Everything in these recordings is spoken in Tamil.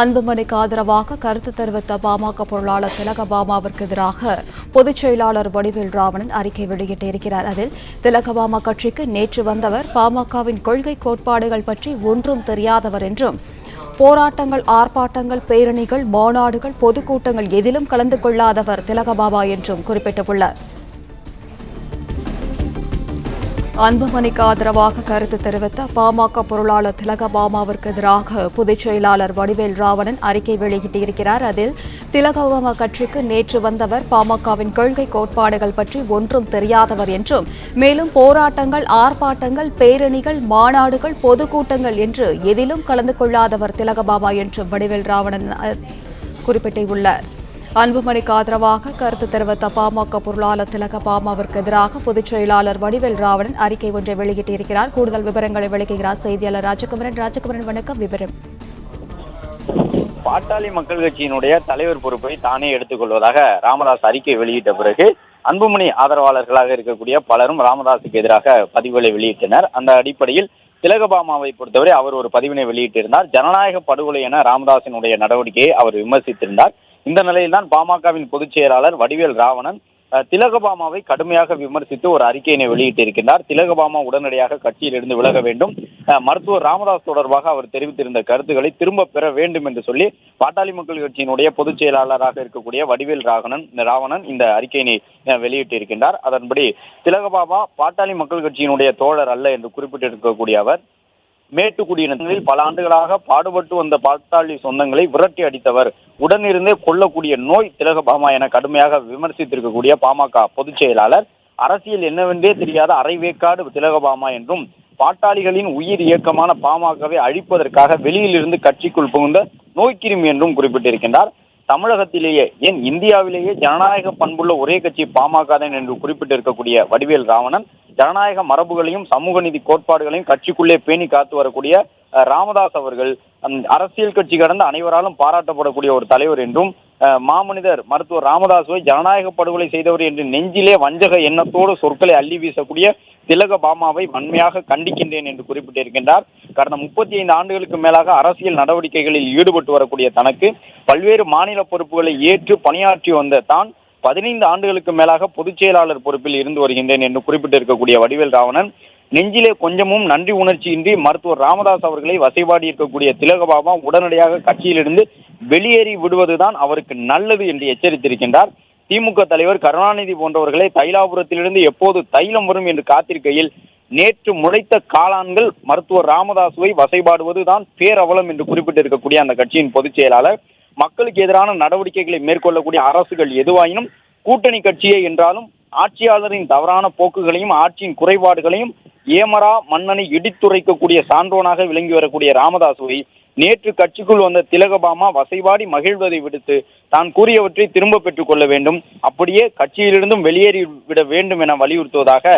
அன்புமணிக்கு ஆதரவாக கருத்து தெரிவித்த பாமக பொருளாளர் திலகபாமாவிற்கு எதிராக பொதுச் செயலாளர் வடிவேல் ராவணன் அறிக்கை வெளியிட்டிருக்கிறார். அதில் திலகபாமா கட்சிக்கு நேற்று வந்தவர் பாமகவின் கொள்கை கோட்பாடுகள் பற்றி ஒன்றும் தெரியாதவர் என்றும், போராட்டங்கள், ஆர்ப்பாட்டங்கள், பேரணிகள், மாநாடுகள், பொதுக்கூட்டங்கள் எதிலும் கலந்து கொள்ளாதவர் திலகபாமா என்றும் குறிப்பிட்டுள்ளார். அன்புமணிக்கு ஆதரவாக கருத்து தெரிவித்த பாமக பொருளாளர் திலகபாமாவிற்கு எதிராக பொதுச் செயலாளர் வடிவேல் ராவணன் அறிக்கை வெளியிட்டிருக்கிறார். அதில் திலகபாமா கட்சிக்கு நேற்று வந்தவர் பாமகவின் கொள்கை கோட்பாடுகள் பற்றி ஒன்றும் தெரியாதவர் என்றும், மேலும் போராட்டங்கள், ஆர்ப்பாட்டங்கள், பேரணிகள், மாநாடுகள், பொதுக்கூட்டங்கள் என்று எதிலும் கலந்து கொள்ளாதவர் திலகபாமா என்றும் வடிவேல் ராவணன் குறிப்பிட்டுள்ளார். அன்புமணிக்கு ஆதரவாக கருத்து தெரிவித்த பாமக பொருளாளர் திலகபாமாவிற்கு எதிராக பொதுச் செயலாளர் வடிவேல் ராவணன் அறிக்கை ஒன்றை வெளியிட்டிருக்கிறார். கூடுதல் விவரங்களை வழங்குகிறார் செய்தியாளர் ராஜகுமரன். ராஜகுமரன், வணக்கம். விவரம். பாட்டாளி மக்கள் கட்சியினுடைய தலைவர் பொறுப்பை தானே எடுத்துக் கொள்வதாக ராமதாஸ் அறிக்கை வெளியிட்ட பிறகு அன்புமணி ஆதரவாளர்களாக இருக்கக்கூடிய பலரும் ராமதாஸுக்கு எதிராக பதிவுகளை வெளியிட்டனர். அந்த அடிப்படையில் திலகபாமாவை பொறுத்தவரை அவர் ஒரு பதிவினை வெளியிட்டிருந்தார். ஜனநாயக படுகொலை என ராமதாசினுடைய நடவடிக்கையை அவர் விமர்சித்திருந்தார். இந்த நிலையில்தான் பாமகவின் பொதுச் செயலாளர் வடிவேல் ராவணன் திலகபாமாவை கடுமையாக விமர்சித்து ஒரு அறிக்கையினை வெளியிட்டிருக்கின்றார். திலகபாமா உடனடியாக கட்சியிலிருந்து விலக வேண்டும், மருத்துவர் ராமதாஸ் தொடர்பாக அவர் தெரிவித்திருந்த கருத்துக்களை திரும்ப பெற வேண்டும் என்று சொல்லி பாட்டாளி மக்கள் கட்சியினுடைய பொதுச் செயலாளராக இருக்கக்கூடிய வடிவேல் ராவணன் இந்த அறிக்கையினை வெளியிட்டிருக்கின்றார். அதன்படி திலகபாமா பாட்டாளி மக்கள் கட்சியினுடைய தோழர் அல்ல என்று குறிப்பிட்டிருக்கக்கூடிய அவர், மேட்டுக்குடியினத்தில் பல ஆண்டுகளாக பாடுபட்டு வந்த பாட்டாளி சொந்தங்களை விரட்டி அடித்தவர், உடனிருந்தே கொல்லக்கூடிய நோய் திலகபாமா என கடுமையாக விமர்சித்திருக்கக்கூடிய பாமக பொதுச் செயலாளர், அரசியல் என்னவென்றே தெரியாத அரைவேக்காடு திலகபாமா என்றும், பாட்டாளிகளின் உயிர் இயக்கமான பாமகவை அழிப்பதற்காக வெளியிலிருந்து கட்சிக்குள் புகுந்த நோய்க்கிருமி என்றும் குறிப்பிட்டிருக்கின்றார். தமிழகத்திலேயே, ஏன் இந்தியாவிலேயே ஜனநாயக பண்புள்ள ஒரே கட்சி பாமக தான் என்று குறிப்பிட்டிருக்கக்கூடிய வடிவேல் ராவணன், ஜனநாயக மரபுகளையும் சமூக நீதி கோட்பாடுகளையும் கட்சிக்குள்ளே பேணி காத்து வரக்கூடிய ராமதாஸ் அவர்கள் அரசியல் கட்சி கடந்த அனைவராலும் பாராட்டப்படக்கூடிய ஒரு தலைவர் என்றும், மாமனிதர் மருத்துவர் ராமதாஸை ஜனநாயக படுகொலை செய்தவர் என்று நெஞ்சிலே வஞ்சக எண்ணத்தோடு சொற்களை அள்ளி வீசக்கூடிய திலகபாமாவை வன்மையாக கண்டிக்கின்றேன் என்று குறிப்பிட்டிருக்கின்றார். கடந்த 35 ஆண்டுகளுக்கு மேலாக அரசியல் நடவடிக்கைகளில் ஈடுபட்டு வரக்கூடிய தனக்கு பல்வேறு மாநில பொறுப்புகளை ஏற்று பணியாற்றி வந்த தான் 15 ஆண்டுகளுக்கு மேலாக பொதுச் செயலாளர் பொறுப்பில் இருந்து வருகின்றேன் என்று குறிப்பிட்டிருக்கக்கூடிய வடிவேல் ராவணன், நெஞ்சிலே கொஞ்சமும் நன்றி உணர்ச்சியின்றி மருத்துவர் ராமதாஸ் அவர்களை வசைபாடி இருக்கக்கூடிய திலகபாமா உடனடியாக கட்சியிலிருந்து வெளியேறி விடுவதுதான் அவருக்கு நல்லது என்று எச்சரித்திருக்கின்றார். திமுக தலைவர் கருணாநிதி போன்றவர்களை தைலாபுரத்திலிருந்து எப்போது தைலம் வரும் என்று காத்திருக்கையில் நேற்று முளைத்த காளான்கள் மருத்துவர் ராமதாசுவை வசைபாடுவதுதான் பேரவலம் என்று குறிப்பிட்டிருக்கக்கூடிய அந்த கட்சியின் பொதுச் செயலாளர், மக்களுக்கு எதிரான நடவடிக்கைகளை மேற்கொள்ளக்கூடிய அரசுகள் எதுவாயினும் கூட்டணி கட்சியே என்றாலும் ஆட்சியாளரின் தவறான போக்குகளையும் ஆட்சியின் குறைபாடுகளையும் ஏமரா மன்னனை இடித்துரைக்கக்கூடிய சான்றோனாக விளங்கி வரக்கூடிய ராமதாசுவை நேற்று கட்சிக்குள் வந்த திலகபாமா வசைபாடி மகிழ்வதை விடுத்து தான் கூறியவற்றை திரும்ப பெற்றுக் கொள்ள வேண்டும், அப்படியே கட்சியிலிருந்தும் வெளியேறி விட வேண்டும் என வலியுறுத்துவதாக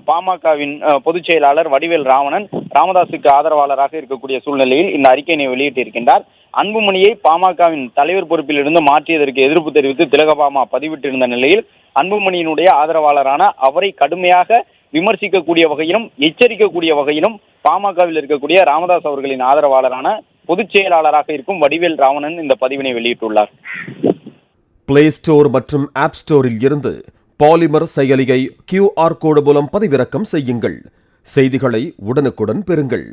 பாமகவின் பொதுச் செயலாளர் வடிவேல் ராவணன் ராமதாசுக்கு ஆதரவாளராக இருக்கக்கூடிய சூழ்நிலையில் இந்த அறிக்கையினை வெளியிட்டிருக்கின்றார். அன்புமணியை பாமகவின் தலைவர் பொறுப்பில் இருந்து மாற்றியதற்கு எதிர்ப்பு தெரிவித்து திலகபாமா பதிவிட்டிருந்த நிலையில் அன்புமணியினுடைய ஆதரவாளரான அவரை கடுமையாக விமர்சிக்கக்கூடிய வகையிலும் எச்சரிக்கக்கூடிய வகையிலும் பாமகவில் இருக்கக்கூடிய ராமதாஸ் அவர்களின் ஆதரவாளரான பொதுச் செயலாளராக இருக்கும் வடிவேல் ராவணன் இந்த பதிவினை வெளியிட்டுள்ளார். பிளே ஸ்டோர் மற்றும் ஆப் ஸ்டோரில் இருந்து பாலிமர் செயலியை QR கோடு மூலம் பதிவிறக்கம் செய்யுங்கள். செய்திகளை உடனுக்குடன் பெறுங்கள்.